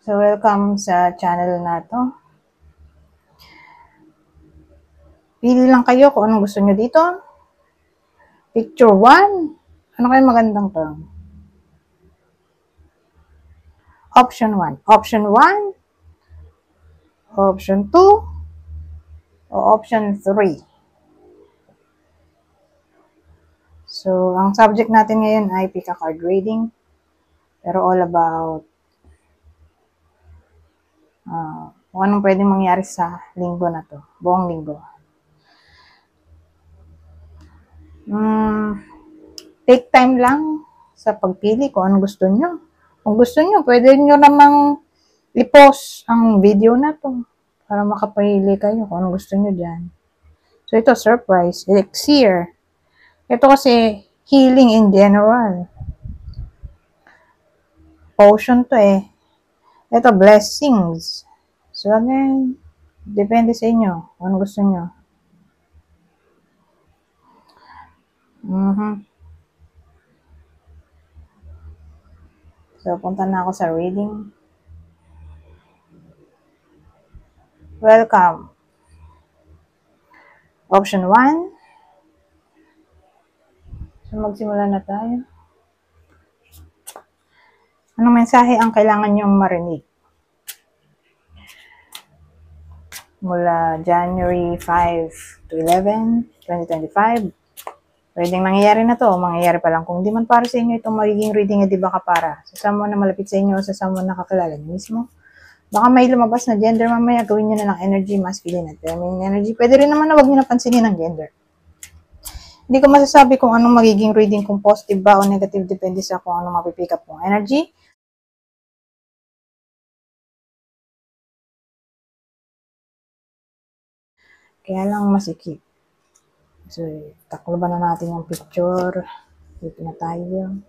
So, welcome sa channel na to. Pili lang kayo kung anong gusto nyo dito. Picture 1. Ano kayo magandang to? Option 1. Option 1. Option 2. O option 3. So, ang subject natin ngayon ay pick a card reading. Pero all about kung anong pwedeng mangyari sa linggo na to. Buong linggo. Take time lang sa pagpili kung anong gusto nyo. Kung gusto nyo, pwede nyo namang i-pause ang video na to para makapahili kayo kung anong gusto nyo dyan. So, ito, surprise, elixir. Ito kasi, healing in general. Potion to eh. Ito, blessings. So, again, depende sa inyo kung anong gusto nyo. So, punta na ako sa reading. Welcome. Option 1. So, magsimula na tayo. Anong mensahe ang kailangan nyong marinig? Mula January 5 to 11, 2025. Pwedeng mangyayari na to, mangyayari pa lang. Kung di man para sa inyo itong magiging reading, di ba ka para? Sa someone na malapit sa inyo, sa someone na kakilala nyo mismo. Baka may lumabas na gender mamaya, gawin nyo na lang energy, masculine at feminine energy. Pwede rin naman na wag nyo napansinin ang gender. Hindi ko masasabi kung anong magiging reading, kung positive ba o negative, depende sa kung anong mapipick up kong energy. Kaya lang masikip. So, takloban na natin yung picture. Dito na tayo.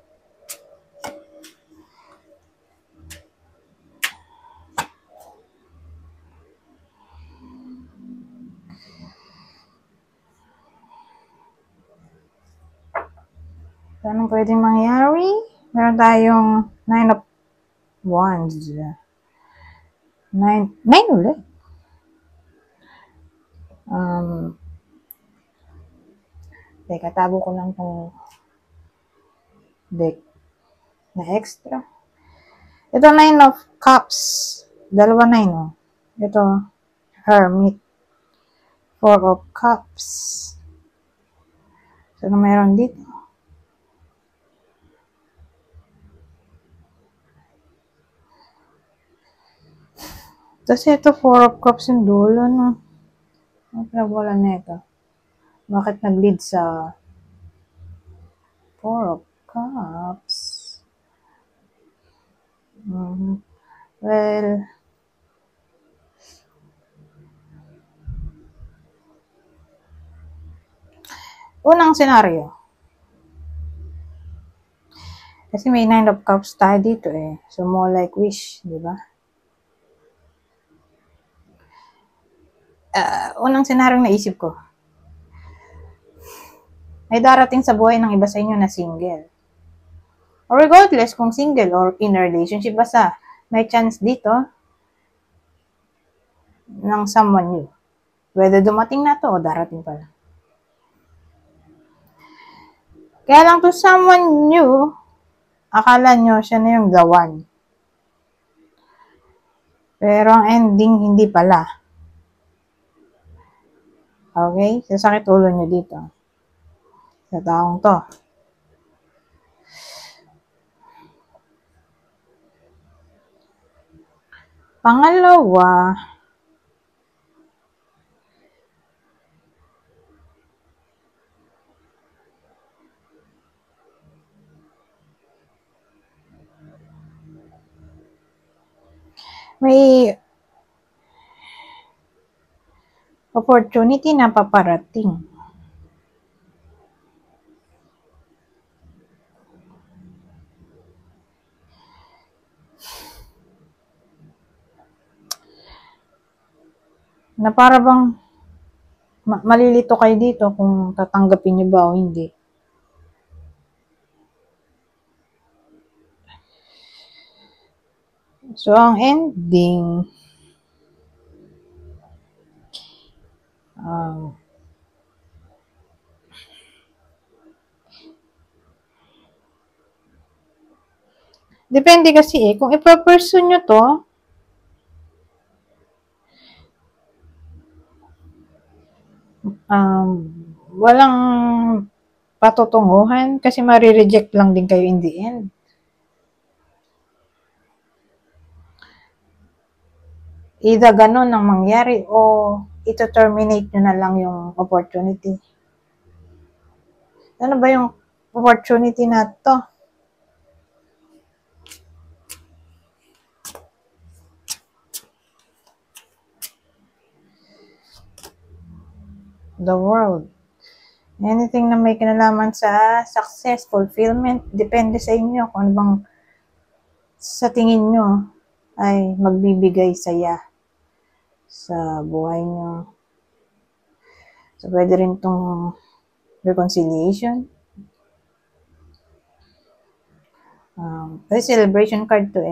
So, anong pwedeng mangyari? Meron tayong 9 of Wands. 9 ulit. Teka, tago ko lang itong deck na extra. Ito, 9 of Cups. Dalawa 9, oh. Ito, Hermit. 4 of Cups. So, ano meron dito? Tapos ito, 4 of Cups yung dulo, no? Ano pinagwala na ito? Bakit nag-lead sa 4 of Cups? Well, unang senaryo. Kasi may 9 of Cups tayo dito eh. So, more like wish, di ba? Unang senaryo na isip ko. May darating sa buhay ng iba sa inyo na single. Or regardless kung single or in a relationship, basta may chance dito ng someone new. Whether dumating na to o darating pa lang. Kaya lang to someone new, akala nyo siya na yung the one. Pero ang ending, hindi pala. Okay? Sasakit ulo nyo dito. Sa taong to. Pangalawa, may opportunity na paparating. Na para bang malilito kayo dito kung tatanggapin nyo ba o hindi. So, ang ending, depende kasi kung ipa-pursue nyo to, walang patutunguhan kasi marireject lang din kayo in the end. Either ganun ang mangyari o ito-terminate nyo na lang yung opportunity. Ano ba yung opportunity na to? The world. Anything na may kinalaman sa success, fulfillment, depende sa inyo kung ano bang sa tingin nyo ay magbibigay saya sa buhay nyo. So, pwede rin itong reconciliation. Kasi celebration card to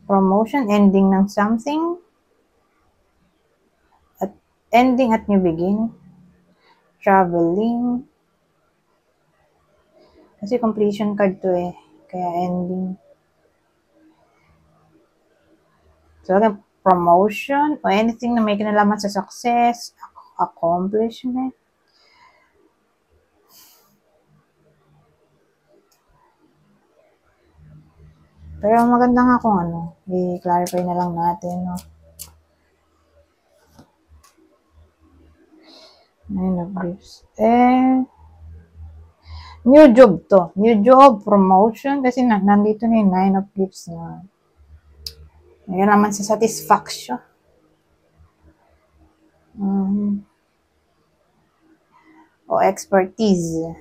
Promotion, ending ng something, at ending at new beginning. Traveling. Kasi completion card to kaya ending. So, promotion o anything na may kinalaman sa success, accomplishment. Pero maganda nga kung i-clarify na lang natin, no? Nine of Gifts. New job to. New job, promotion, kasi nandito na yung Nine of Gifts na. Ngayon naman sa satisfaction. O expertise.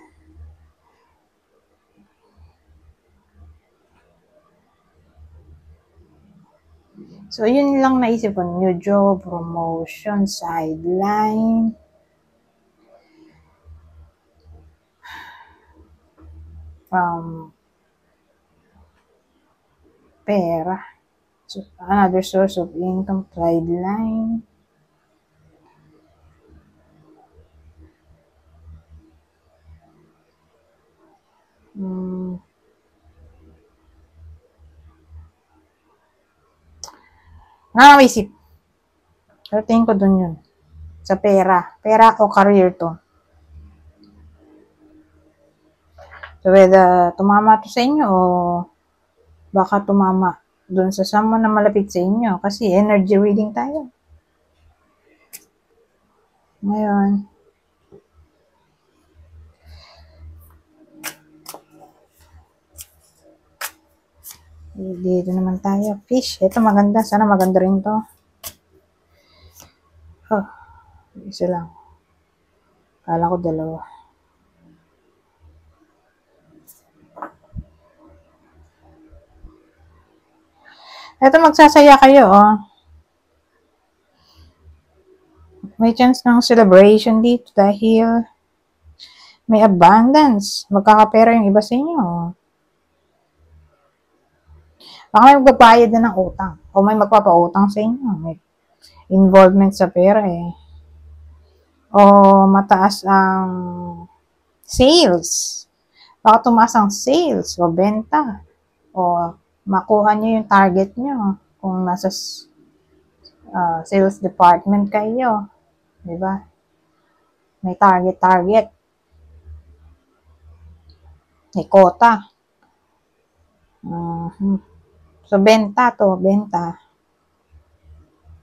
So, yun lang naisip ko. New job, promotion, sideline. Pera. So, another source of income, sideline. Nakakaisip. Pero tingin ko dun yun. Sa pera. Pera o career to. So, whether tumama to sa inyo o baka tumama dun sa someone na malapit sa inyo. Kasi energy reading tayo. Ngayon, dito naman tayo. Fish. Ito maganda. Sana maganda rin to. Isa lang. Kala ko dalawa. Ito magsasaya kayo, May chance ng celebration dito dahil may abundance. Magkakapera yung iba sa inyo. Baka may magbabayad na ng utang. O may magpapautang sa inyo. May involvement sa pera O mataas ang sales. Baka tumaas ang sales o benta. O makuha nyo yung target nyo kung nasa sales department kayo. Diba? May target. May quota. So, benta.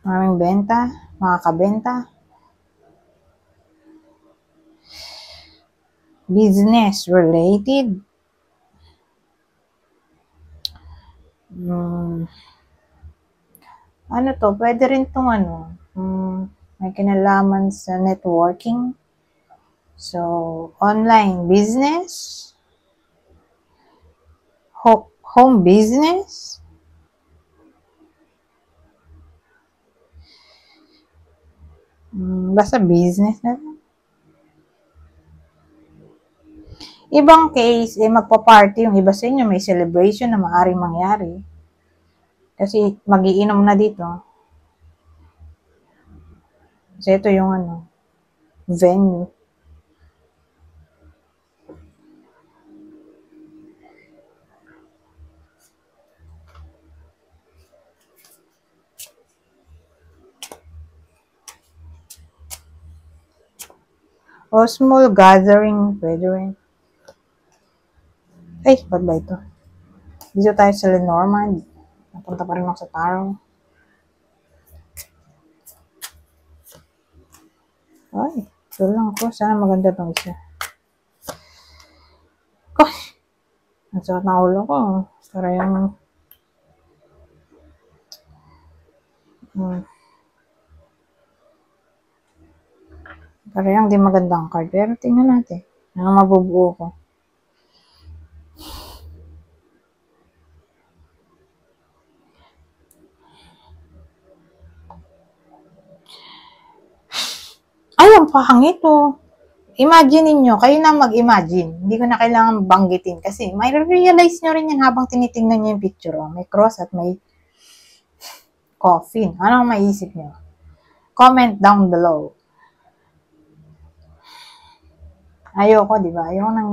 Maraming benta. Makakabenta. Business related. Pwede rin tong may kinalaman sa networking. So, online business. Home business. Basta business na lang. Ibang case, magpa-party yung iba sa inyo, may celebration na maaaring mangyari. Kasi magiinom na dito. Kasi ito yung venue. O small gathering, pwede rin. Ay, ba't ba ito? Dito tayo sa Lenormand. Napunta pa rin ako sa Taro. Ay, ito lang ko. Sana maganda tong isa. Gosh! Ang sakit ng ulo ko. Para yung... Para yung di magandang card. Pero tingnan natin. Ano mabubuo ko. Ay, ang pahangit oh. Imagine niyo, kayo na mag-imagine. Hindi ko na kailangan banggitin kasi may realize nyo rin yan habang tinitingnan nyo yung picture. Oh. May cross at may coffin. Ano ang maisip nyo? Comment down below. Ayoko, di ba? Ayoko nang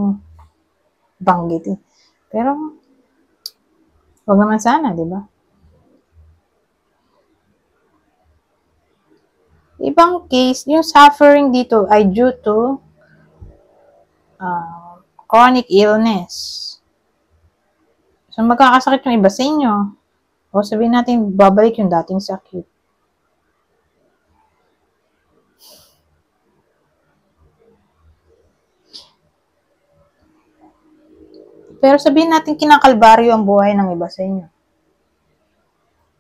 banggitin. Pero, wag naman sana, di ba? Ibang case, yung suffering dito ay due to chronic illness. So, magkakasakit yung iba sa inyo. O sabihin natin, babalik yung dating sakit. Pero sabihin natin, kinakalbaryo ang buhay ng iba sa inyo.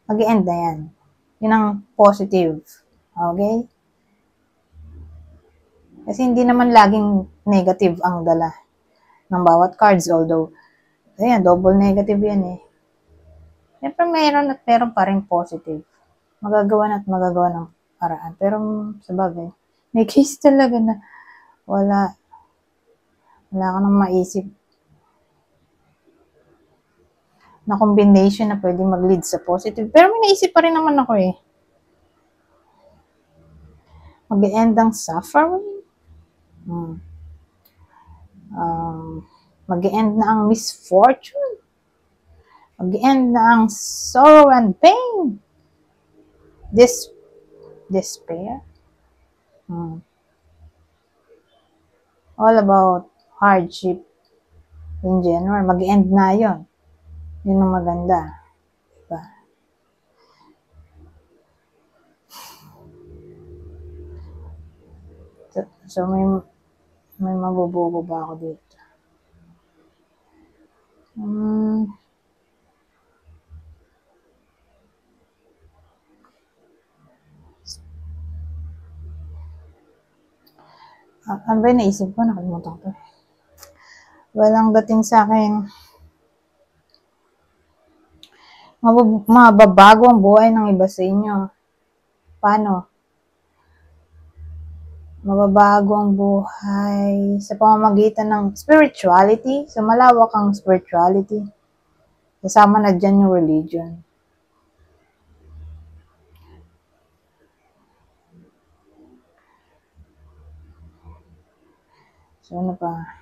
Mag-end na yan. Yun ang positive. Okay? Kasi hindi naman laging negative ang dala ng bawat cards. Although, ayan, double negative yan eh. Siyempre meron at meron pa rin positive. Magagawa ng paraan. Pero sa bagay, may case talaga na wala ka nang maisip na combination na pwede mag-lead sa positive. Pero may naisip pa rin naman ako eh. Mag-end ang suffering. Mag-end na ang misfortune. Mag-end na ang sorrow and pain. Despair. All about hardship in general. Mag-end na yon. Yun ang maganda. Diba? So may mabubugo ba ako dito? Ano ba yung naisip ko? Nakalimutan ko. Walang dating sa akin. Mababago ang buhay ng iba sa inyo. Paano? Mababago ang buhay sa pamamagitan ng spirituality. So, malawak ang spirituality. Kasama na dyan yung religion. So, ano pa?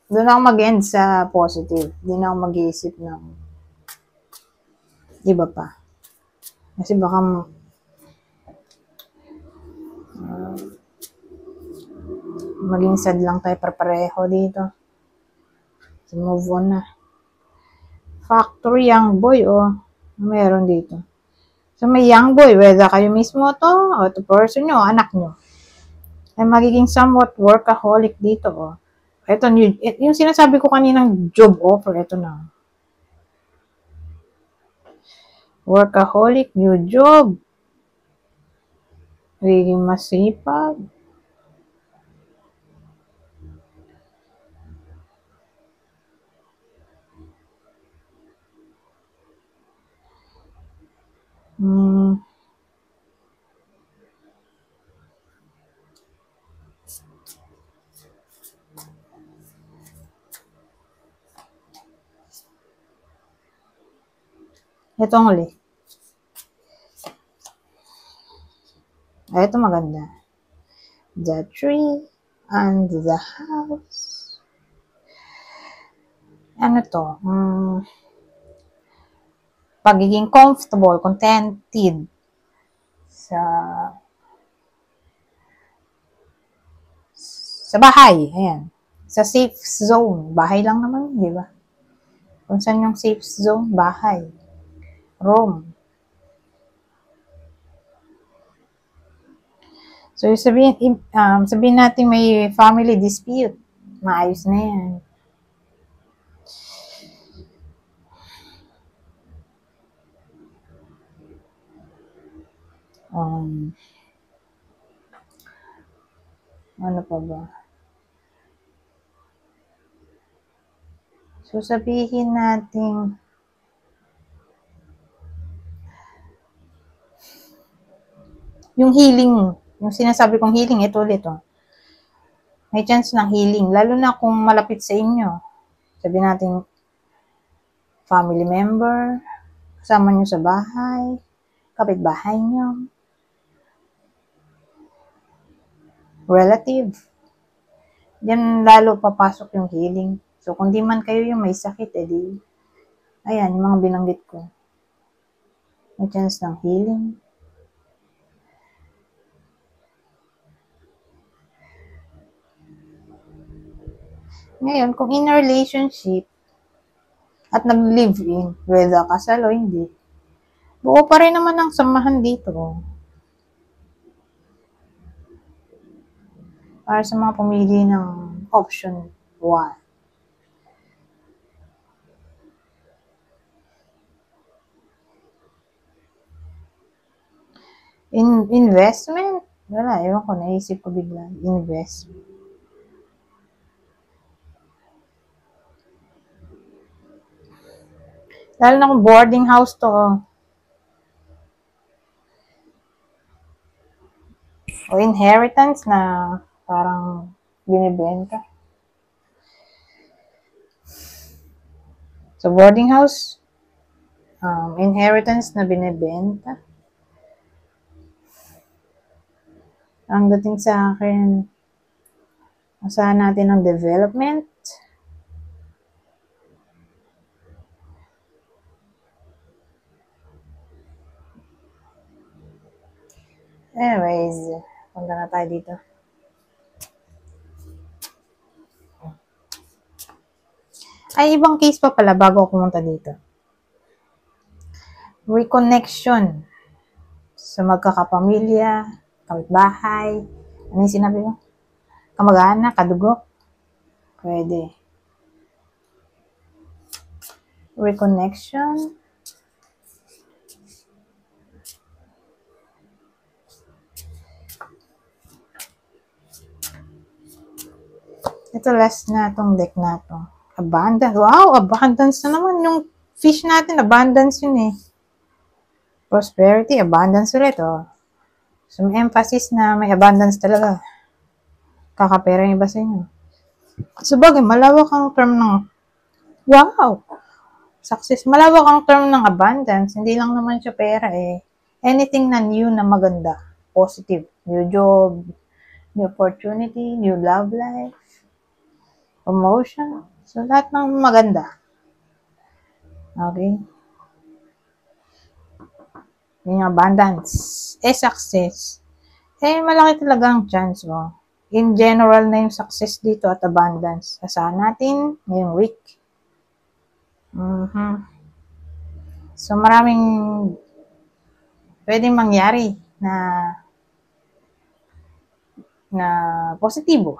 Doon ako mag-end sa positive. Hindi na ako mag-iisip ng iba pa. Kasi baka maging sad lang tayo pareho dito. So, move on na. Factory young boy, meron dito. So, may young boy, whether kayo mismo to, o to person nyo, anak nyo, ay magiging somewhat workaholic dito, Ito, yung sinasabi ko kaninang job offer, ito na. Workaholic, new job. Magiging masipag. Ito ang huli. Ito maganda. The tree and the house. Ano to? Pagiging comfortable, contented sa bahay. Ayan. Sa safe zone. Bahay lang naman, di ba? Kung saan yung safe zone? Bahay. Room. So, sabihin natin may family dispute. Maayos na yan. Ano pa ba? So, sabihin natin yung healing, yung sinasabi kong healing, ito ulit, may chance ng healing, lalo na kung malapit sa inyo. Sabihin natin, family member, kasama nyo sa bahay, kapitbahay nyo, relative. Diyan lalo papasok yung healing. So, kung di man kayo yung may sakit, edi, ayan, yung mga binanggit ko. May chance ng healing. Ngayon, kung in a relationship, at nag-live-in, whether kasal o hindi, buo pa rin naman ang samahan dito. Para sa mga pumili ng option 1. Investment? Wala, ewan ko, naisip ko bigla. Investment. Lalo na kung boarding house to. O inheritance na parang binibenta. So, boarding house, inheritance na binibenta. Ang dating sa akin, asahan natin ang development. Anyways, punta na tayo dito. Ay, ibang case pa pala bago ako pumunta dito. Reconnection sa magkakapamilya, kapitbahay. Ano yung sinabi mo? Kamag-anak, kadugo. Pwede. Reconnection. Ito last na itong deck na ito. Abundance. Wow, abundance na naman. Yung fish natin, abundance yun eh. Prosperity, abundance ulit So, may emphasis na may abundance talaga. Kakapera yung iba sa inyo. So, bagay, malawak ang term ng wow! Success. Malawak ang term ng abundance. Hindi lang naman siya pera eh. Anything na new na maganda. Positive. New job, new opportunity, new love life, promotion. So, lahat ng maganda. Okay? Yung abundance. Success. Malaki talaga ang chance mo. In general na yung success dito at abundance. Asahan natin ngayong week. So, maraming pwedeng mangyari na positibo.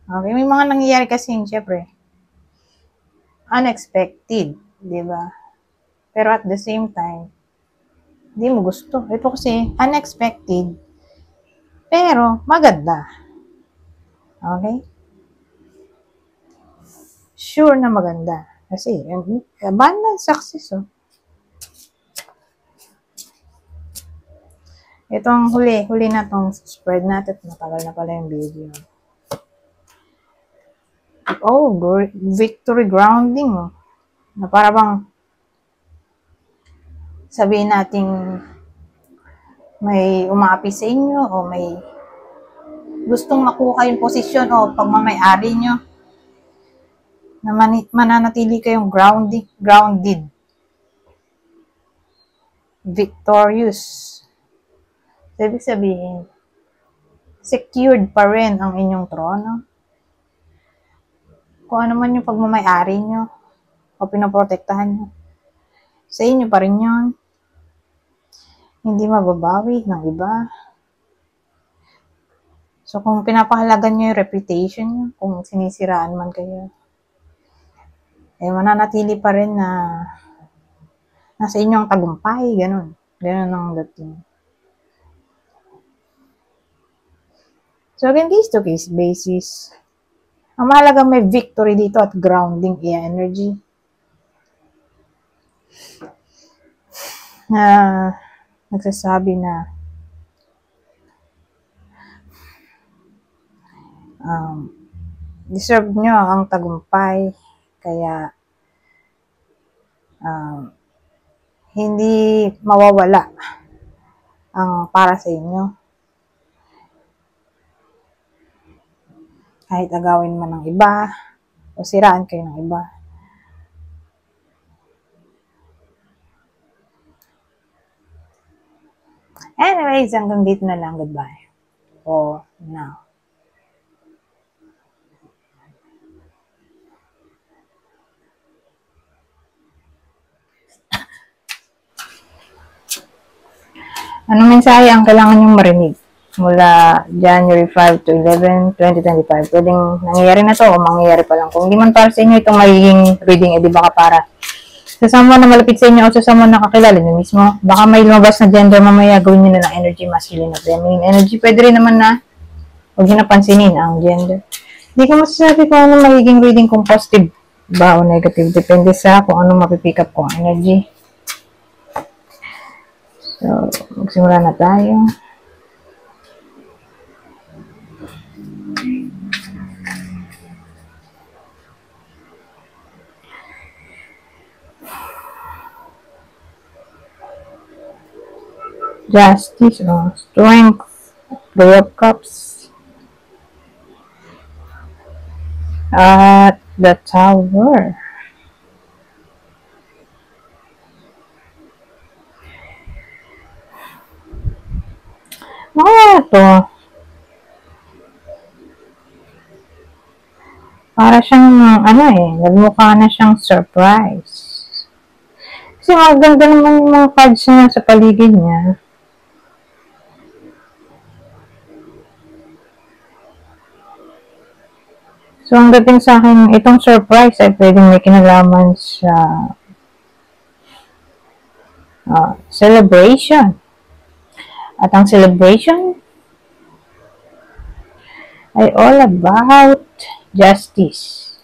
Okay? May mga nangyayari kasi, syempre, unexpected, di ba? Pero at the same time, di mo gusto. Ito kasi, unexpected, pero maganda. Okay? Sure na maganda. Kasi, abundant success, Ito ang huli na tong spread natin. Matagal na pala yung video. victory grounding, Na para bang sabihin nating may umaapi sa inyo o may gustong makuha yung posisyon o pagmamay-ari nyo, na mananatili kayong grounded, victorious. Ibig sabihin, secured pa rin ang inyong trono. Kung ano man yung pagmamay-ari nyo o pinoprotektahan nyo, sa inyo pa rin yun. Hindi mababawi ng iba. So, kung pinapahalagan nyo yung reputation nyo, kung sinisiraan man kayo, eh, mananatili pa rin na nasa inyo ang tagumpay, ganun. Ganun ang dating. So, again, case-to-case basis. Ang mahalaga may victory dito at grounding energy. Na nagsasabi na deserve nyo ang tagumpay, kaya hindi mawawala ang para sa inyo. Kahit agawin man ng iba o siraan kayo ng iba. Anyways, hanggang dito na lang. Goodbye for now. Anong mensahe ang kailangan nyo marinig mula January 5 to 11, 2025? Pwedeng nangyayari na to o mangyayari pa lang. Kung hindi man para sa inyo itong magiging reading, edi baka para sa someone na malapit sa inyo o sa someone na kakilala nyo mismo. Baka may lumabas na gender mamaya, gawin nyo na ng energy, masculine at feminine energy. Pwede rin naman na huwag nyo napansinin ang gender. Hindi ko masasabi kung ano magiging reading, kung positive ba o negative. Depende sa kung ano mapipick up ko ang energy. So, magsimula na tayo. Justice or Strength, Three of Cups, at the Tower. Ito. Para siyang, nagmukha na siyang surprise. Kasi maganda naman yung mga cards niya sa paligid niya. So, ang dating sa akin, itong surprise ay pwedeng may kinalaman sa celebration. At ang celebration ay all about justice,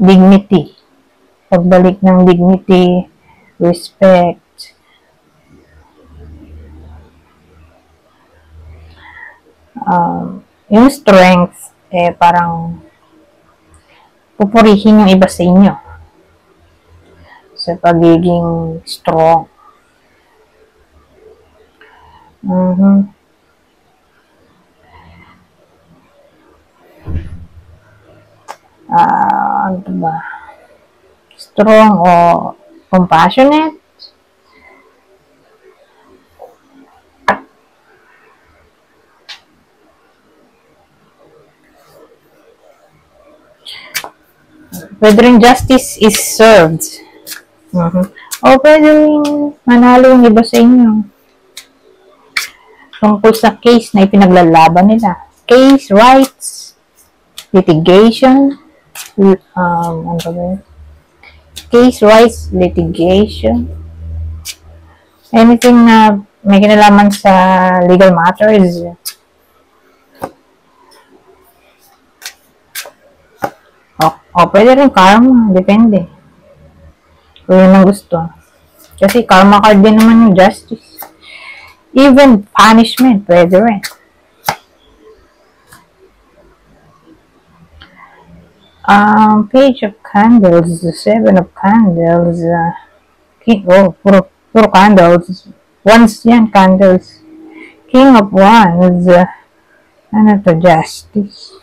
dignity, pagbalik ng dignity, respect, yung strength, parang pupurihin yung iba sa inyo sa pagiging strong. Ano ba? Strong o compassionate? Pwede rin justice is served. O pwede rin manalo yung iba sa inyo tungkol sa case na ipinaglalaban nila. Case, rights, litigation, case, rights, litigation, anything na may kinalaman sa legal matters. Pwede rin karma, depende kung yun ang gusto. Kasi karma card din naman yung justice. Even punishment, pwede rin. Page of Candles, the Seven of Candles, Puro candles. Wands yan, candles. King of Wands. Ano to? Justice.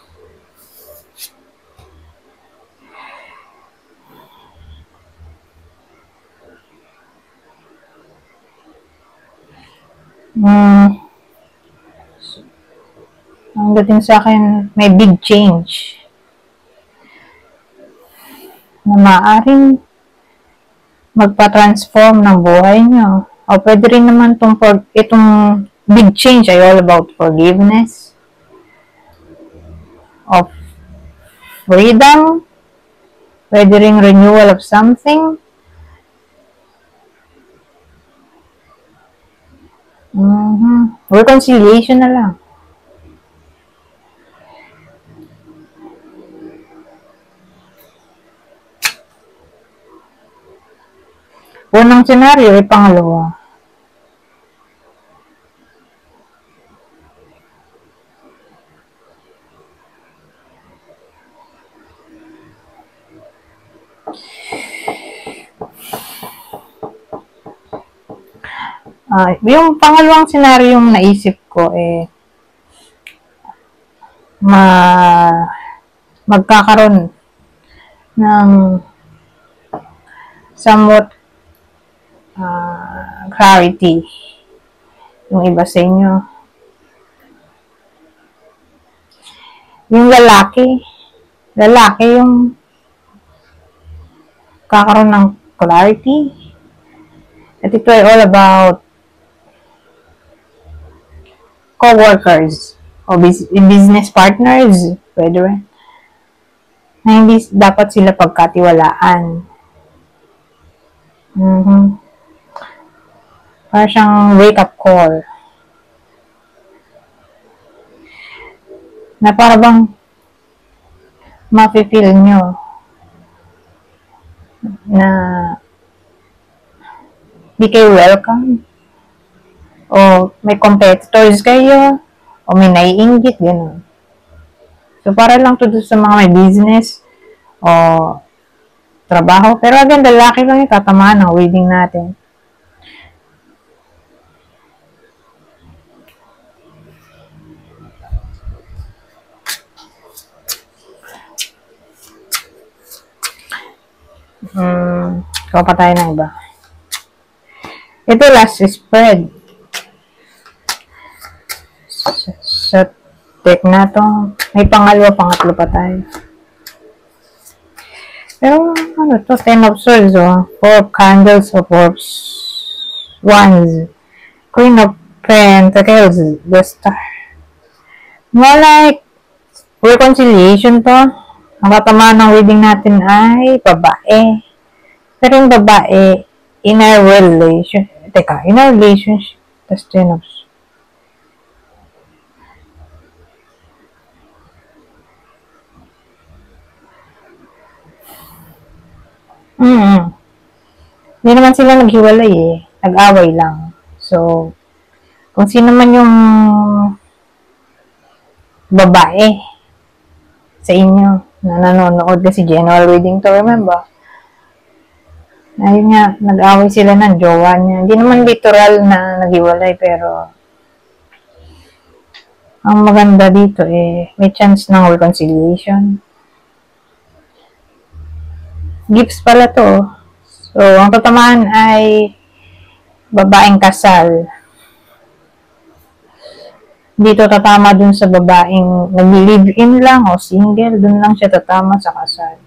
Ang dating sa akin, may big change na maaaring magpa-transform ng buhay nyo. O pwede rin naman itong big change ay all about forgiveness, of freedom, pwede rin renewal of something. Reconciliation na lang. Unang senaryo ay pangalawa. Yung pangalawang senaryo yung naisip ko magkakaroon ng somewhat clarity yung iba sa inyo. Yung lalaki yung kakaroon ng clarity. At ito ay all about co-workers o business partners, pwede rin, na hindi dapat sila pagkatiwalaan. Para siyang wake-up call. Na para bang mafe-feel nyo na di kayo welcome. O may competitors kayo. O may naiinggit, gano'n. So, para lang to sa mga may business o trabaho. Pero again, lalaki lang yung tatamaan ng reading natin. Ikaw pa tayo ng iba. Ito last spread. Sa deck na to, may pangalawa, pangatlo pa tayo. Pero ano to, 10 of Swords, 4 of Candles, of Wands, Queen of Pentacles, the Star. More like reconciliation to. Ang katamaan ng reading natin ay babae. Pero yung babae, in a relationship, tas 10 of Swords. Hindi naman sila naghiwalay nag-away lang. So, kung sino man yung babae sa inyo na nanonood, kasi general reading to, remember? Ayun nga, nag-away sila ng jowa niya. Hindi naman literal na naghiwalay, pero ang maganda dito may chance ng reconciliation. Gifts pala to. So, ang tatamaan ay babaeng kasal. Dito tatama dun sa babaeng nag-live-in lang o single. Dun lang siya tatama sa kasal.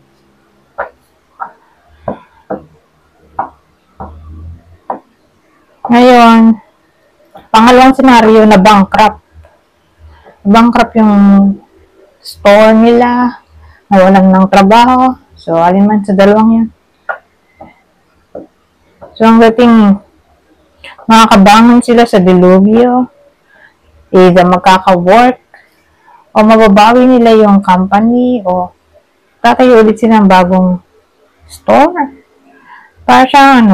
Ngayon, pangalawang senaryo na bankrupt. Bankrupt yung store nila. Nawalan ng trabaho. So, alin man sa dalawang yan. So, ang dating makakabangon sila sa dilubyo, either magkaka-work, o mababawi nila yung company, o tatayo ulit sila ng bagong store. Para siyang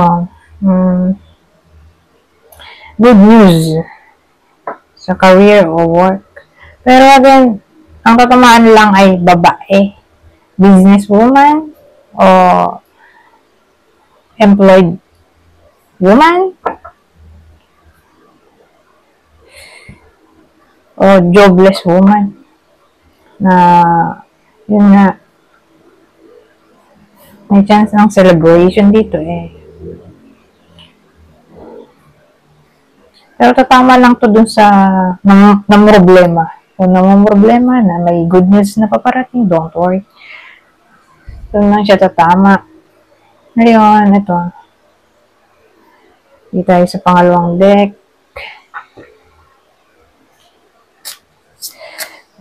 good news sa career o work. Pero again, ang tatamaan lang ay babae. Businesswoman o employed woman o jobless woman na yun nga, may chance ng celebration dito eh. Pero tatama lang to dun sa ng problema. Kung namang problema na may good news na paparating, don't worry. Doon lang siya tatama. Ngayon, ito. Dito tayo sa pangalawang deck.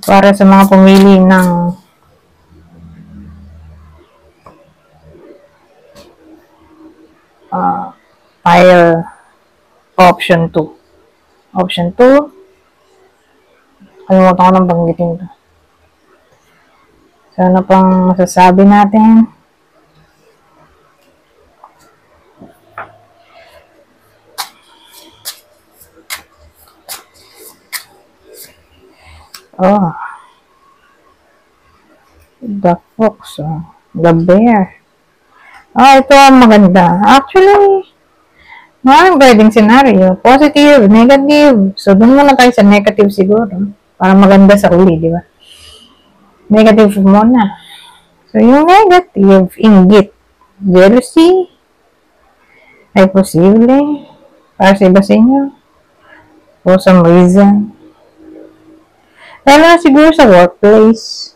Para sa mga pumili ng file option 2. Option 2. Kalimutan ko nang banggitin to. So, ano pang masasabi natin? Oh. The fox. Oh. The bear. Ito ang maganda. Actually, maraming pwedeng scenario. Positive, negative. So, doon muna tayo sa negative siguro. Para maganda sa uli, di ba? Negative muna. So, yung negative, inggit. Jealousy. Ay posible. Para sa iba sa inyo. For some reason. Lalo na siguro sa workplace.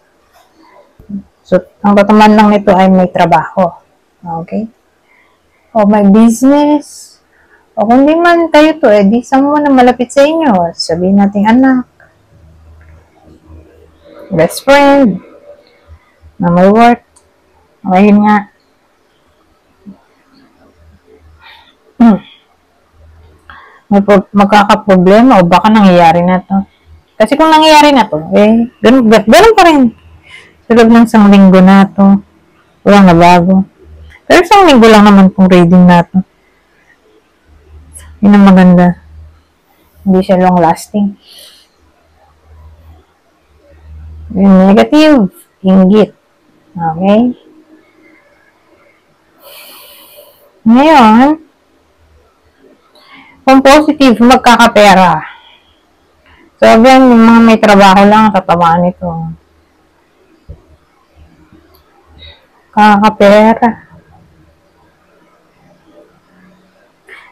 So, ang tataman lang nito ay may trabaho. Okay? O may business. O kung di man kayo to, di someone na malapit sa inyo. Sabihin natin anak. Best friend. Na may work. Okay, yun nga. May magkakaproblema o baka nangyayari na to. Kasi kung nangyayari na to, ganun pa rin. Sa loob ng isang linggo na to, walang nabago. Pero isang linggo lang naman pong reading na to. Yun ang maganda. Hindi siya long lasting. Yung negative, inggit. Okay? Ngayon, kung positive, magkakapera. So, again, yung mga may trabaho lang, tatamaan ito. Kakapera.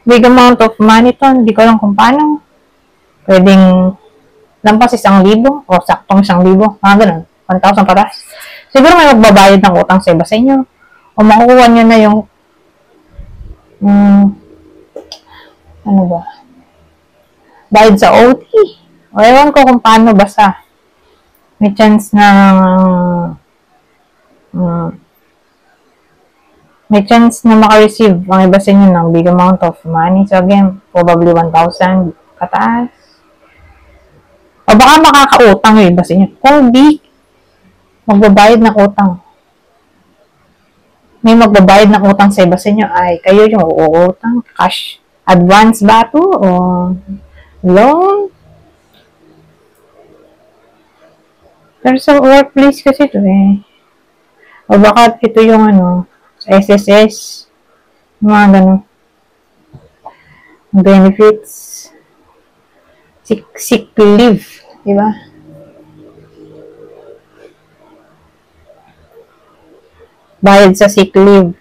Big amount of money to, hindi ko lang kung paano. Pwedeng lampas 1,000 o saktong 1,000. Ganun. 1,000 paras. Siguro may magbabayad ng utang sa iba sa inyo. O makukuha nyo na yung ano ba? Bayad sa OT. O ewan ko kung paano, basta may chance na maka-receive ang iba sa inyo ng big amount of money. So again, probably 1,000 kataas. O baka makakautang yung iba sa inyo. Kung di, magbabayad ng utang. May magbabayad ng utang sa iba sa inyo ay kayo yung uutang. Cash advance ba ito? O loan? Pero sa workplace kasi ito eh. O baka ito yung SSS. Mga ganun. Benefits. Sick leave. Diba? Bayad sa sick leave.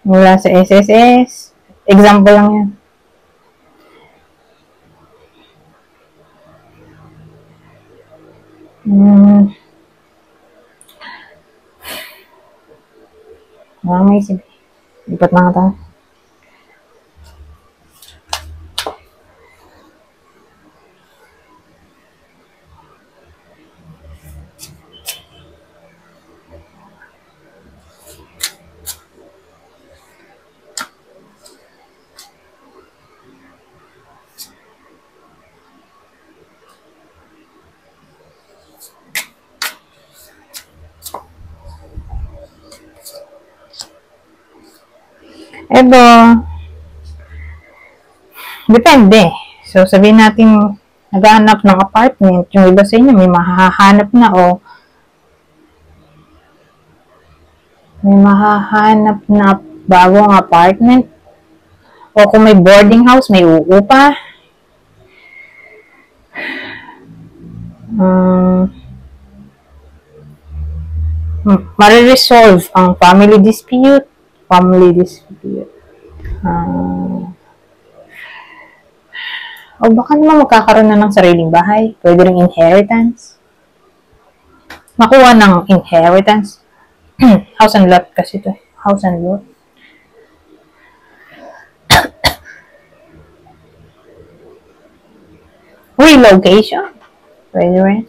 Mula sa SSS. Example lang yan. May isip. Lipat na nga tayo. Ito, depende. So, sabihin natin, naghahanap ng apartment, yung iba sa inyo, may mahahanap na may mahahanap na bagong apartment, o kung may boarding house, may uupa. Mariresolve ang family dispute. O baka naman magkakaroon na ng sariling bahay. Pwede rin inheritance. Makuha ng inheritance. House and lot kasi ito. House and lot. Relocation. Pwede rin.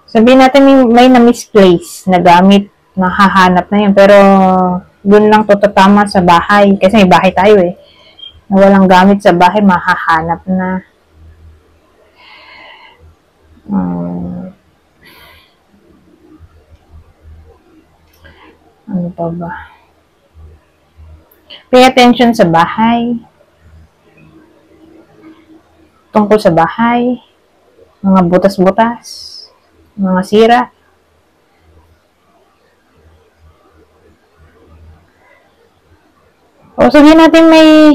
Sabihin natin may na-misplace na gamit, mahahanap na yun. Pero, dun lang to tatama sa bahay. Kasi may bahay tayo eh. Na walang gamit sa bahay, mahahanap na. Ano pa ba? Pay attention sa bahay. Tungkol sa bahay. Mga butas-butas. Mga sira. O sabihin natin may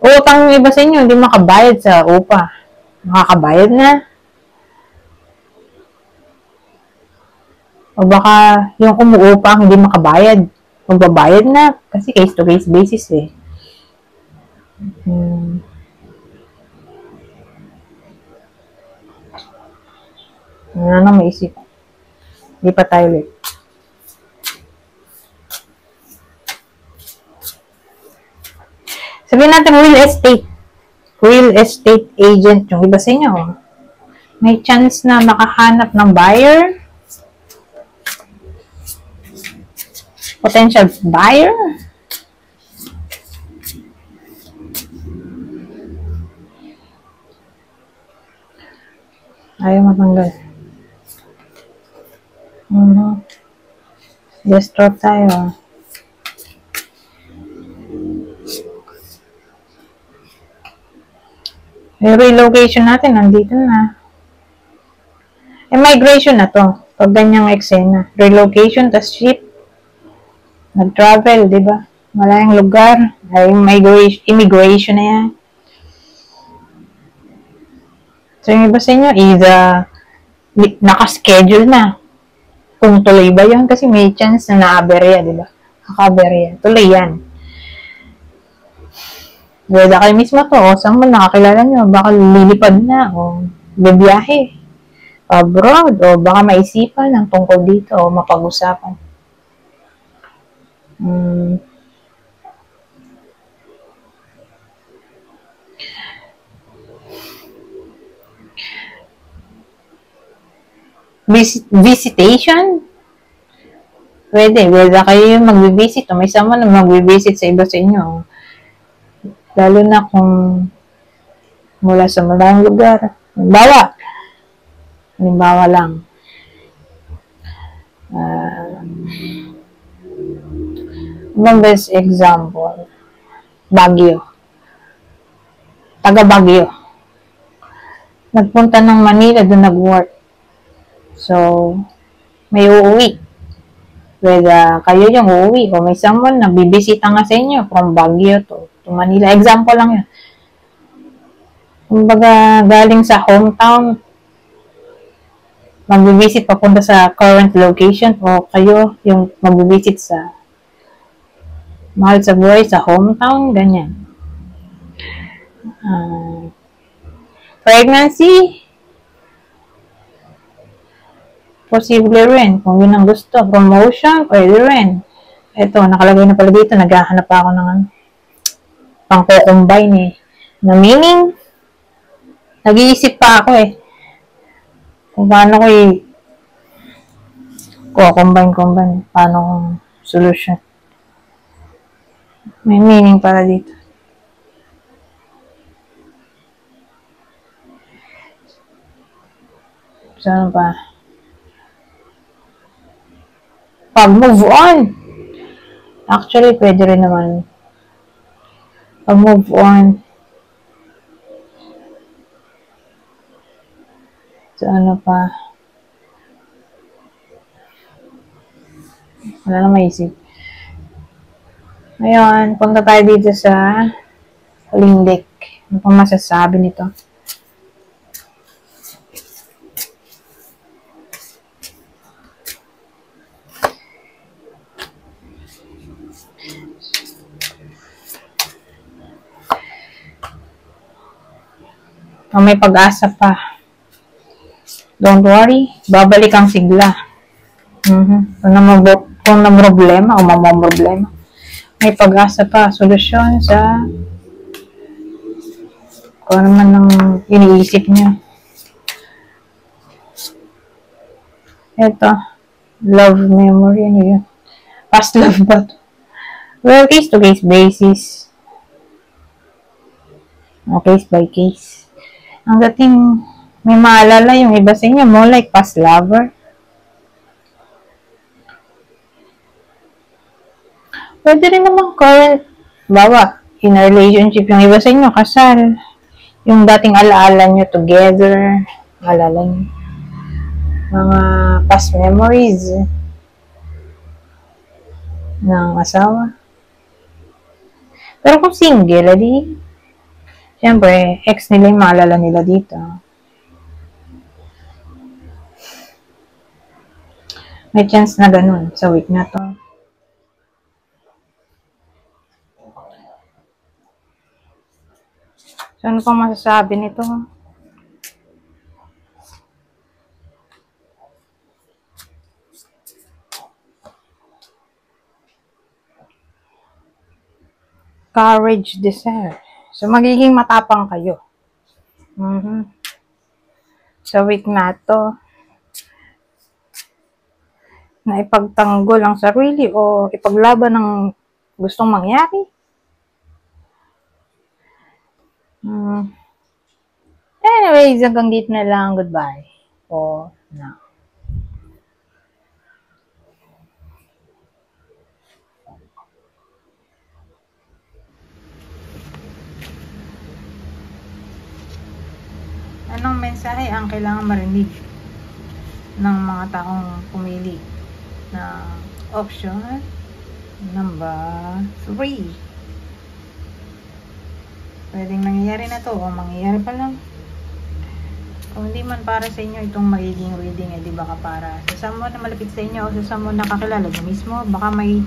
utang yung iba sa inyo, hindi makabayad sa upa. Makakabayad na. O baka yung umuupa hindi makabayad. Magbabayad na. Kasi case-to-case basis eh. Ano na maisip? Hindi pa tayo ulit. Sabihin natin real estate. Real estate agent yung iba sa inyo. May chance na makahanap ng buyer. Potential buyer. Ayaw matanggal. Just drop tayo. Yung relocation natin, nandito na. Migration na to. Pag ganyang eksena. Relocation, tas ship. Nag-travel, di ba? Malayang lugar. Ay, immigration na yan. So, yung iba sa inyo, either nakaschedule na. Kung tuloy ba yun? Kasi may chance na na-aberya, di ba? Naka-aberya. Tuloy yan. Wala kayo mismo to, o saan mo nakakilala nyo, baka lilipad na, o bibiyahe, abroad, o baka maisipan ng tungkol dito, o mapag-usapan. Visitation? Pwede kayo mag-visit, o may sama na mag-visit sa iba sa inyo. Lalo na kung mula sa malayang lugar. Halimbawa lang. Best example, Baguio. Taga Baguio. Nagpunta ng Manila, doon nag-work. So, may uuwi. Whether kayo yung uuwi o may someone na bibisita nga sa inyo from Baguio to Manila. Example lang yun. Kumbaga, galing sa hometown, mag-visit papunta sa current location o kayo yung mag-visit sa mahal sa buhay sa hometown, ganyan. Pregnancy, posible rin. Kung yun ang gusto. Promotion, pwede rin. Ito, nakalagay na pala dito. Naghahanap ako ng pang-combine eh. Na meaning, nag-iisip pa ako eh. Kung paano ko combine. Paano kong solution. May meaning para dito. Saan pa? Pag-move on. Actually, pwede rin naman. Pag-move on. So, ano pa? Wala na maisip. Ngayon, punta tayo dito sa huling deck. Ano pang masasabi nito? May pag-asa pa. Don't worry, babalik ang sigla. Kung na problema o problema, may pag-asa pa. Solusyon sa kung ano man ang iniisip niya. Ito, love memory, ano yun? Past love ba? Well, case-to-case basis. Case by case. Ang dating may maalala yung iba sa inyo mo, like past lover. Pwede rin naman current, bawa, in a relationship yung iba sa inyo, kasal. Yung dating alaala nyo together, alala nyo. Mga past memories ng asawa. Pero kung single, edi, siyempre, ex nila yung maalala nila dito. May chance na ganun sa week na to. So, ano pang masasabi nito? Courage, desire. So, magiging matapang kayo. Sa week na to, na ipagtanggol ang sarili o ipaglaban ng gustong mangyari. Anyways, hanggang dito na lang. Goodbye for now. Anong mensahe ang kailangan marinig ng mga taong pumili na option number 3? Pwedeng nangyayari na to o mangyayari pa lang. Kung hindi man para sa inyo itong magiging reading, di ba para sa someone na malapit sa inyo o sa someone na kakilala nyo mismo, baka may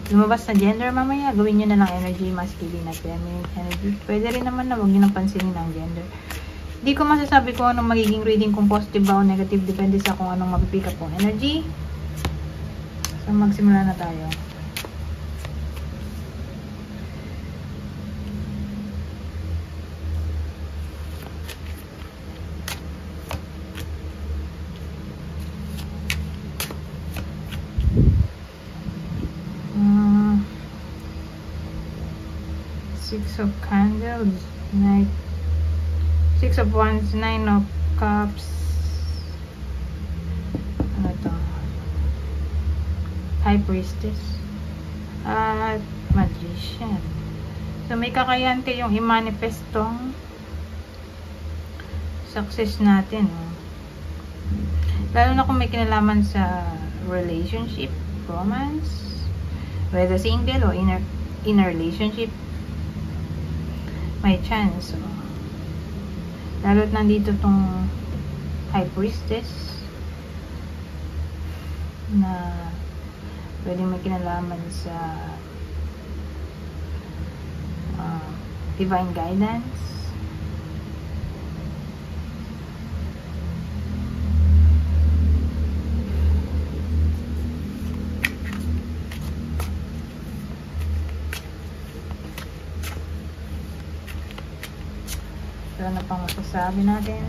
lumabas na gender mamaya, gawin nyo na lang energy, masculine at feminine energy. Pwede rin naman na huwag nyo nang pansinin ang gender. Hindi ko masasabi kung anong magiging reading, kung positive ba o negative, depende sa kung anong mapipick up kong energy. So, magsimula na tayo. Six of Candles, Knight, Six of Wands, Nine of Cups, ano to? High Priestess, at Magician. So, may kakayahan kayong i-manifestong success natin. Lalo na kung may kinalaman sa relationship, romance, whether single o in a relationship, may chance. So, lalo't nandito tong High Priestess na pwedeng may kinalaman sa divine guidance. Ano pang masasabi natin?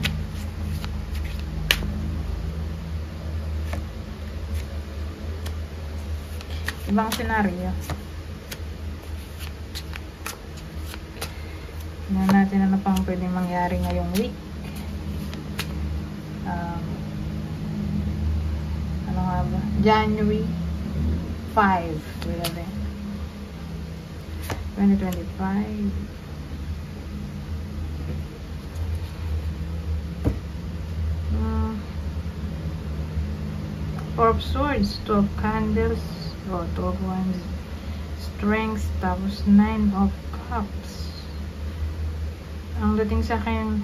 Ibang senaryo. Tingnan natin ano pang pwedeng mangyari ngayong week. Ano nga ba? January 5, 2025. Four of Swords, Two of Candles, o Two of Wands, Strength, tapos Nine of Cups. Ang dating sa akin,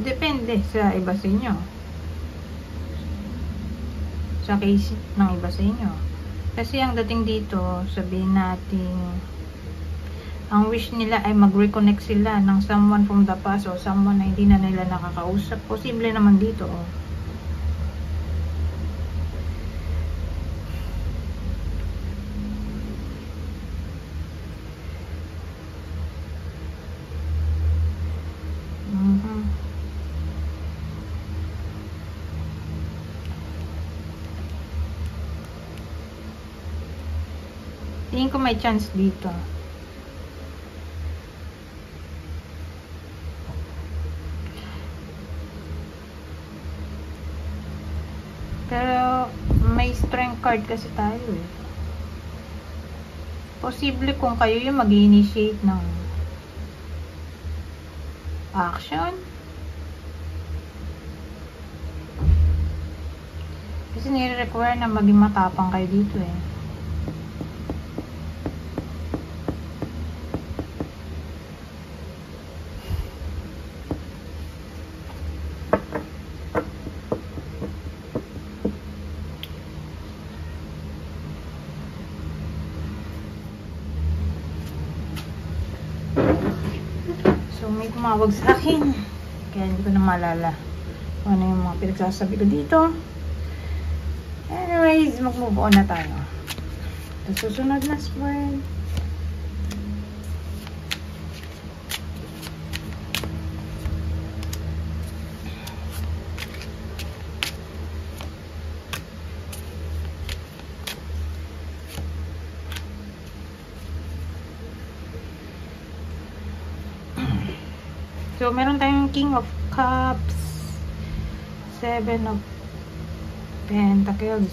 depende sa iba sa inyo, sa case ng iba sa inyo. Kasi ang dating dito, sabihin natin, ang wish nila ay mag-reconnect sila ng someone from the past o someone na hindi na nila nakakausap. Posible naman dito. Tingin ko may chance dito. Pero may strength card kasi tayo eh. Posible kung kayo yung mag-initiate ng action. Kasi nire-require na maging matapang kayo dito eh. So may tumawag sa akin, kaya hindi ko na maalala kung ano yung mga pinagsasabi ko dito. Anyways, mag-move on na tayo. Sa susunod na spread. So, meron tayong King of Cups, Seven of Pentacles,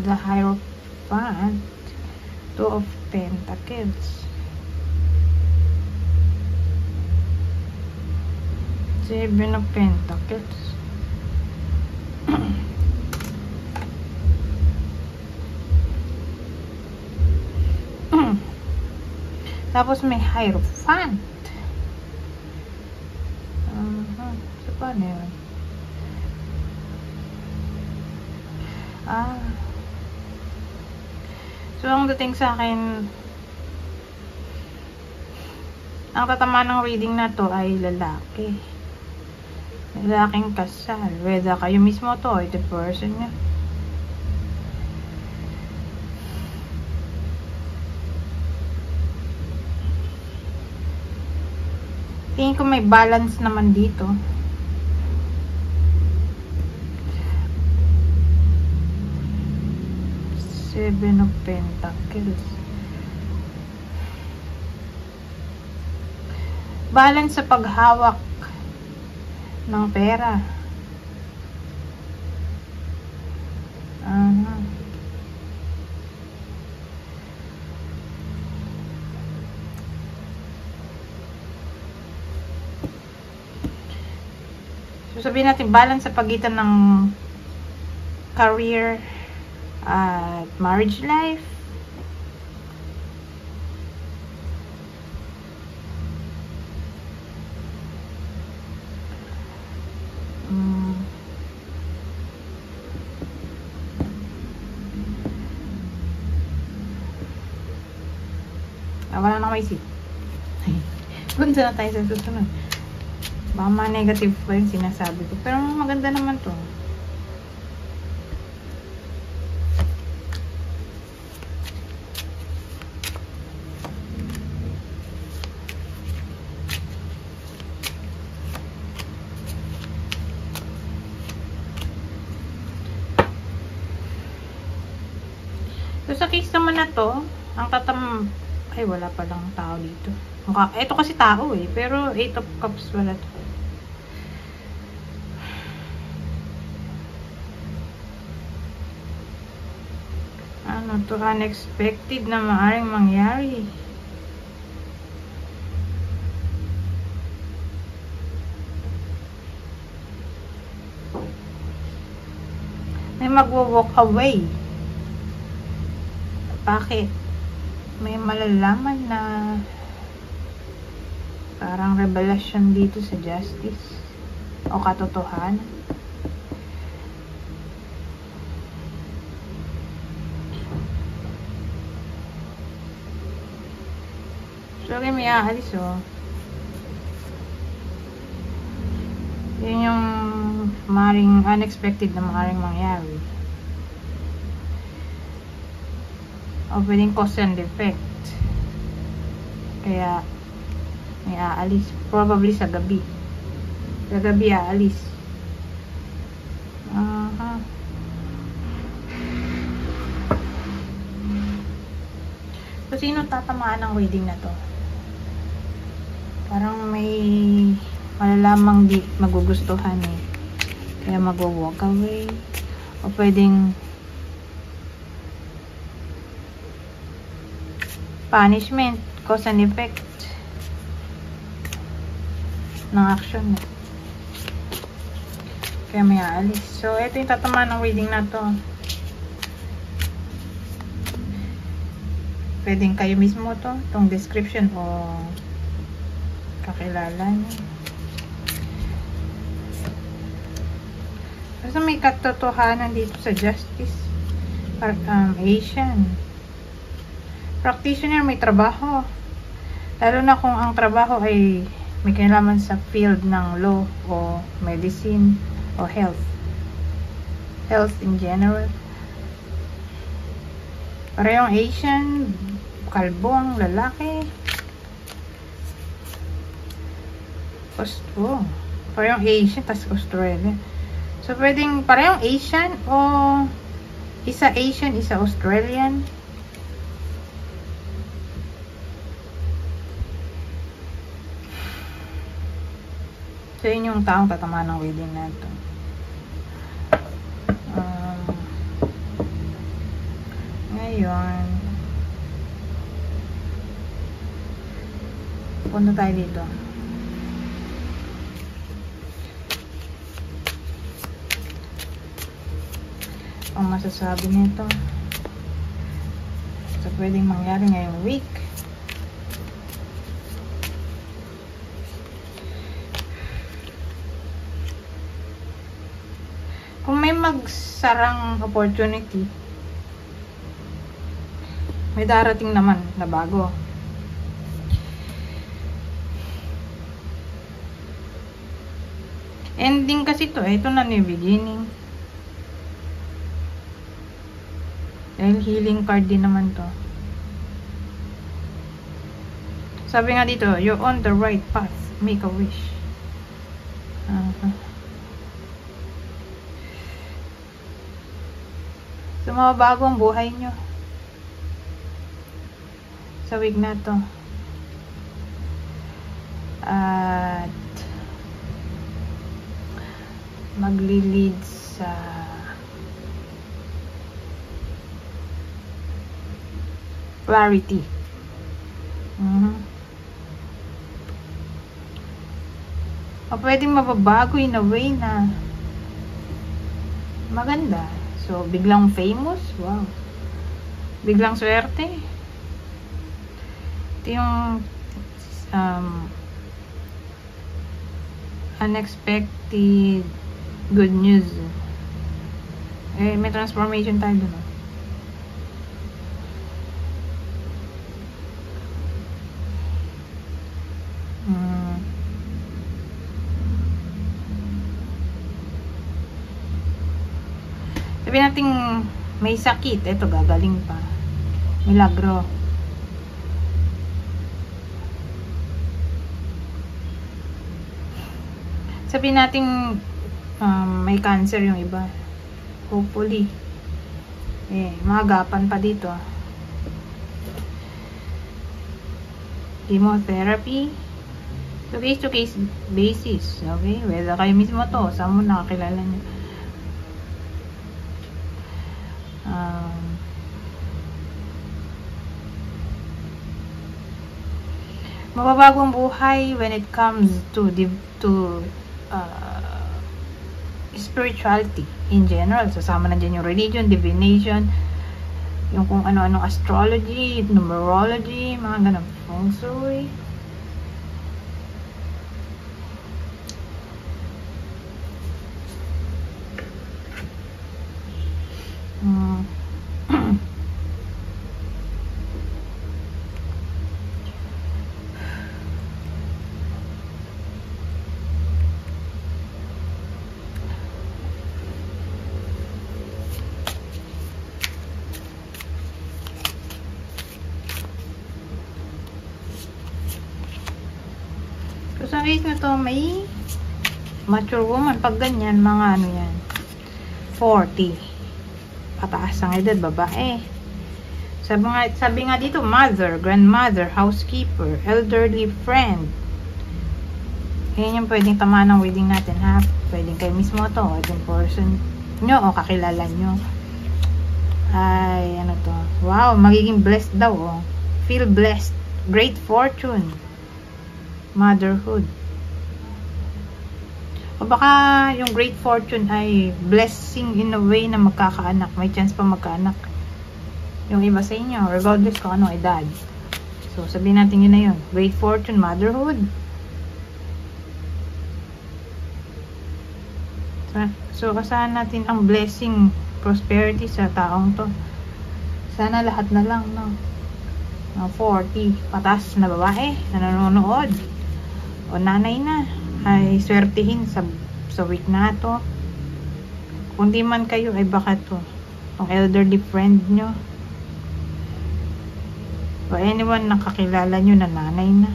the Hierophant, Two of Pentacles, Seven of Pentacles. Tapos may Hierophant. So, paano yun? So, ang dating sa akin, ang tatama ng reading na to ay lalaki. Lalaking kasal. Whether kayo mismo to or the person nyo. Tingin ko may balance naman dito. Seven of Pentacles. Balance sa paghawak ng pera. So, sabihin natin, balance sa pagitan ng career at marriage life. Wala na ako isip. Punta na tayo sa susunod. Baka mga negative pa yung sinasabi ko. Pero maganda naman to. So, sa case naman na to, ang ay, wala palang tao dito. Ito kasi tao eh. Pero 8 of Cups wala to. Ano to? Unexpected na maaaring mangyari. May magwo-walk away. Bakit? May malalaman na parang revelasyon dito sa justice o katotohanan. So, okay, may aalis, oh. Yun yung maring unexpected na maring mangyari. O pwedeng cause and effect. Kaya, may aalis. Probably sa gabi. Sa gabi aalis. So, sino tatamaan ng reading na to? Parang may malalamang di magugustuhan eh. Kaya mag-walk away. O pwedeng punishment, cause and effect ng action eh. Kaya may aalis. So, ito yung tatamaan ng reading na to. Pwedeng kayo mismo to, itong description o kakilala niyo. Kasi may katotohanan dito sa justice. Asian. Practitioner, may trabaho. Lalo na kung ang trabaho ay may kinalaman sa field ng law o medicine o health. Health in general. Parehong Asian, kalbo ang lalaki. Parehong Asian, tas Australian. So, pwedeng parehong Asian o isa Asian, isa Australian. So, yun yung taong tatamaan ng reading na ito. Ngayon, punta tayo dito. Ang masasabi nito sa pwedeng mangyari ngayong week. Kung may magsarang opportunity, may darating naman na bago. Ending kasi to, ito na yung beginning. Dahil healing card din naman to. Sabi nga dito, you're on the right path. Make a wish. So, mababago ang buhay nyo sa week na to. At magli-lead sa clarity. O pwedeng mababago in a way na maganda. So, biglang famous. Wow. Biglang swerte. Ito yung unexpected good news. Eh, may transformation tayo dun. Sabi natin may sakit. Ito, gagaling pa. Milagro. Sabi natin may cancer yung iba. Hopefully. Maagapan pa dito. Chemotherapy. So, case-to-case basis. Okay? Whether kayo mismo to, saan mo nakakilala nyo. Mababagong buhay when it comes to spirituality in general. Sasama na dyan yung religion, divination, yung kung ano-anong astrology, numerology, mga ganun, feng shui. So, sa case na to, may mature woman. Pag ganyan, mga ano yan, 40. Pataas ang edad, babae. Sabi nga dito, mother, grandmother, housekeeper, elderly friend. Yan yung pwedeng tamaan ng wedding natin, ha? Pwedeng kayo mismo to, yung person nyo o kakilala nyo. Ay, ano to? Wow, magiging blessed daw, oh. Feel blessed. Great fortune. Motherhood. O baka yung great fortune ay blessing in a way na magkakaanak. May chance pa magkaanak. Yung iba sa inyo, regardless kung ano edad. So, sabihin natin yun na yun. Great fortune, motherhood. So, kasahan natin ang blessing, prosperity sa taong to. Sana lahat na lang, no? 40, patas na babae na nanonood o nanay na ay swertihin sa week na to. Kung di man kayo ay baka to ang elderly friend nyo o anyone nakakilala nyo na nanay na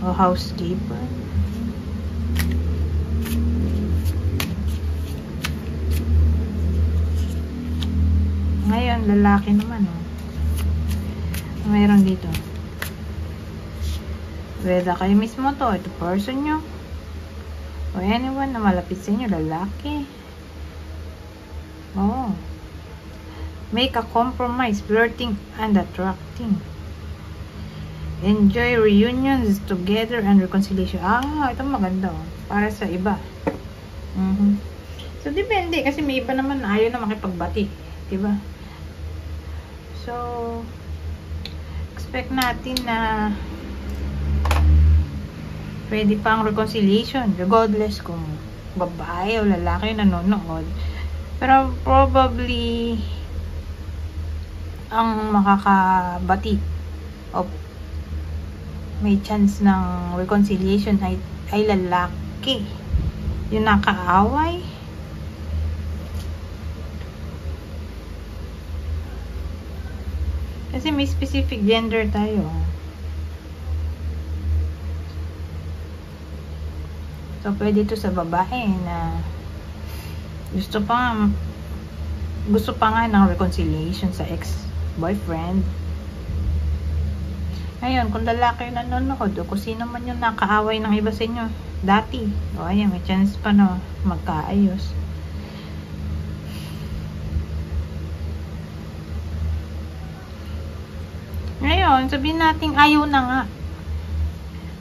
o housekeeper. Ngayon lalaki naman, oh. Mayroon dito. Whether kayo mismo to, ito person nyo, o anyone na malapit sa inyo, lalaki. Oh. Make a compromise, flirting and attracting. Enjoy reunions together and reconciliation. Ah, ito maganda, oh. Para sa iba. So, depende. Kasi may iba naman na ayaw na makipagbati. Diba? So, expect natin na pwede pang reconciliation regardless kung babae o lalaki nanonood, pero probably ang makakabati o may chance ng reconciliation ay lalaki yung nakaaway. Kasi may specific gender tayo. So, pwede ito sa babae na gusto pa nga ng reconciliation sa ex-boyfriend. Ngayon, kung lalaki yung nanonood o kung sino man yung nakaaway ng iba sa inyo dati, o ayan, may chance pa na magkaayos. Ngayon, sabihin natin ayaw na nga.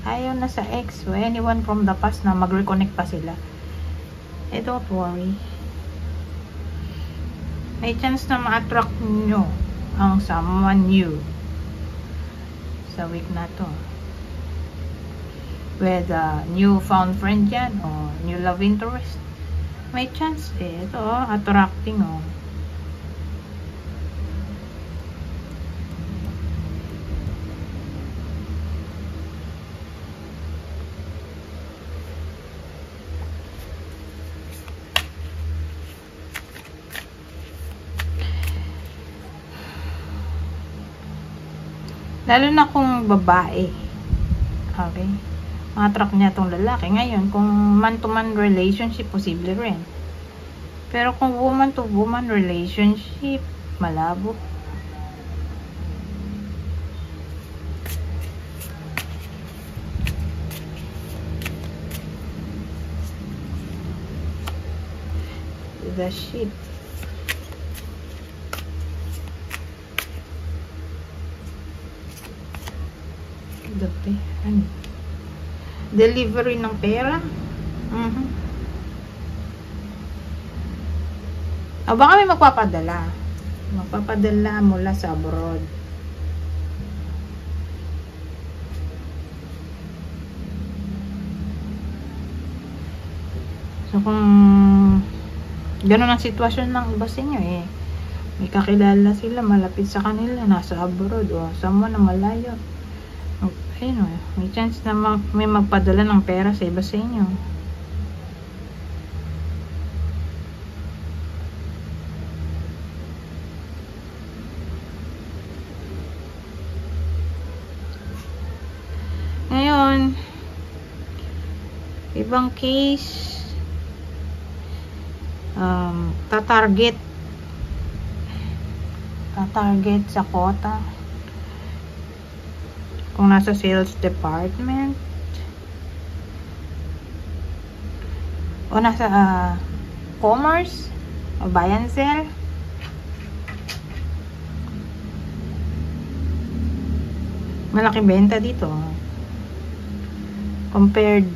Ayaw na sa ex o anyone from the past na mag-reconnect pa sila. Don't worry. May chance na ma-attract nyo ang someone new sa week na to. Whether new found friend yan o new love interest. May chance eh. Ito, attracting, oh. Lalo na kung babae. Okay? Ma-attract niya tong lalaki. Ngayon, kung man-to-man relationship, posible rin. Pero kung woman-to-woman relationship, malabo. The ship. Ano? Delivery ng pera. O baka may magpapadala. Magpapadala mula sa abroad. So, kung gano'n ang sitwasyon ng iba sa inyo eh, may kakilala sila, malapit sa kanila, nasa abroad, o someone na malayo. Ayun o, may chance na may magpadala ng pera sa iba sa inyo. Ngayon, ibang case, tatarget sa quota. Kung nasa sales department o nasa commerce o buy and sell, malaki benta dito compared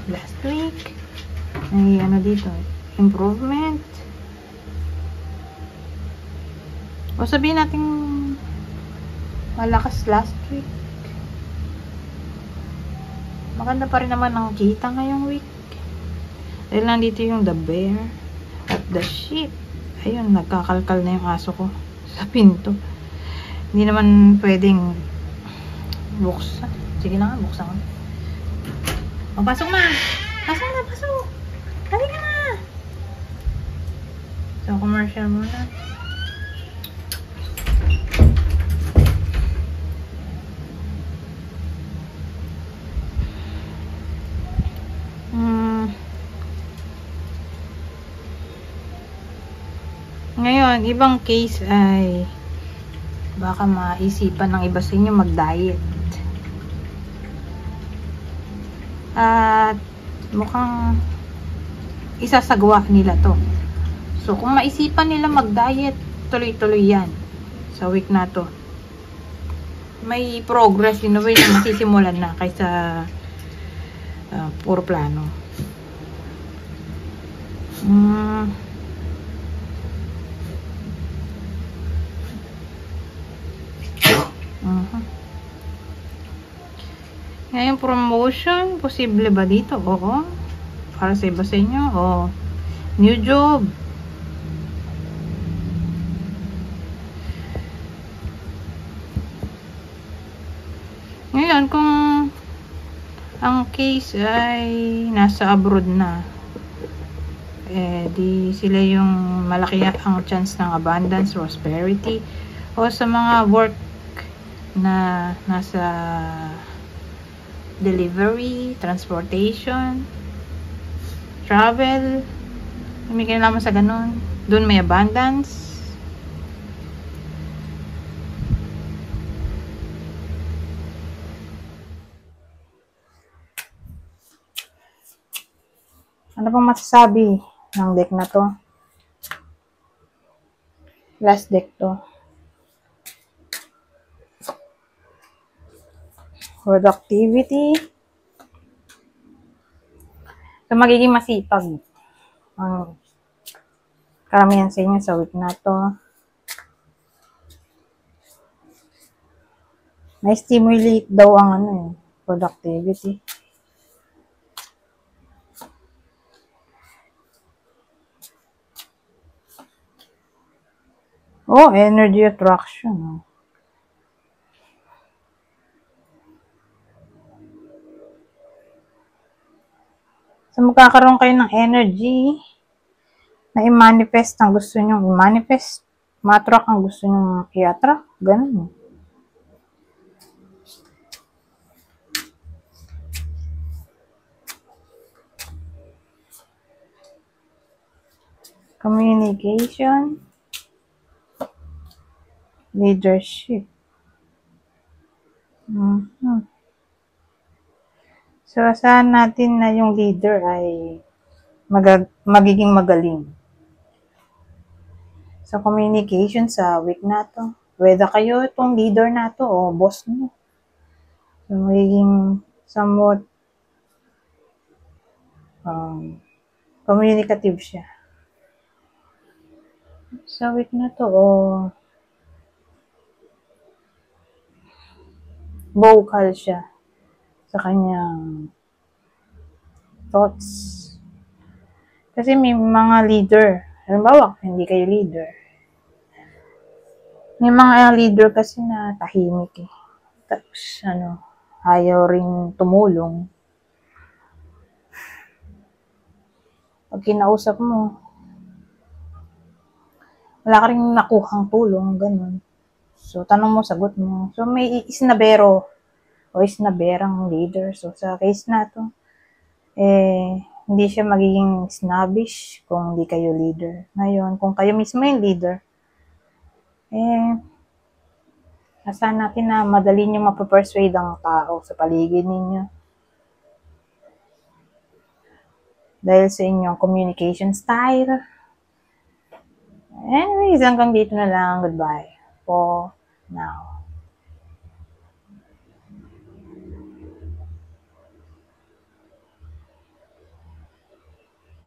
last week. May ano dito, improvement, o sabihin natin malakas last week. Maganda pa rin naman ang kita ngayong week. Dahil nandito yung the bear at the sheep. Ayun, nagkakalkal na yung aso ko sa pinto. Hindi naman pwedeng buksan. Sige na nga, buksan ko. O, pasok na! Pasok na, pasok! Halika na! So, commercial muna. Ngayon, ibang case ay baka maisipan ng iba sa inyo mag-diet. At mukhang isasagawa nila to. So, kung maisipan nila mag-diet, tuloy-tuloy yan sa week na to. May progress in a way na masisimulan na kaysa puro plano. Ngayon, promotion, posible ba dito? Oo. Para sa iba sa inyo, o new job. Ngayon, kung ang case ay nasa abroad na, di sila yung malaki ang chance ng abundance, prosperity, o sa mga work na nasa delivery, transportation, travel, may kinalaman sa ganun, doon may abundance. Ano pang masasabi ng deck na to? Last deck to. Productivity. So, magiging masipag ang karamihan sa inyo sa week na to. May stimulate daw ang productivity. Oh, energy attraction. So, magkakaroon kayo ng energy na i-manifest ang gusto nyo i-manifest. Ma-attract ang gusto nyo i-attract. Ganun. Communication. Leadership. So, asahan natin na yung leader ay magiging magaling. So, communication sa week na to. Whether kayo itong leader na to o boss mo. So, magiging somewhat communicative siya. Sa week na to, vocal siya sa kanyang thoughts. Kasi may mga leader, halimbawa, hindi kayo leader. May mga leader kasi na tahimik eh. Tapos, ayaw ring tumulong. Pag kinausap mo, wala ka rin nakuhang tulong, ganun. So, tanong mo, sagot mo. So, may isnabero o isnaberang leader. So, sa case na to, hindi siya magiging snobbish kung hindi kayo leader. Ngayon, kung kayo mismo yung leader, asahan natin na madali nyo mapapersuade ang tao sa paligid ninyo. Dahil sa inyong communication style. Anyways, hanggang dito na lang. Goodbye for now.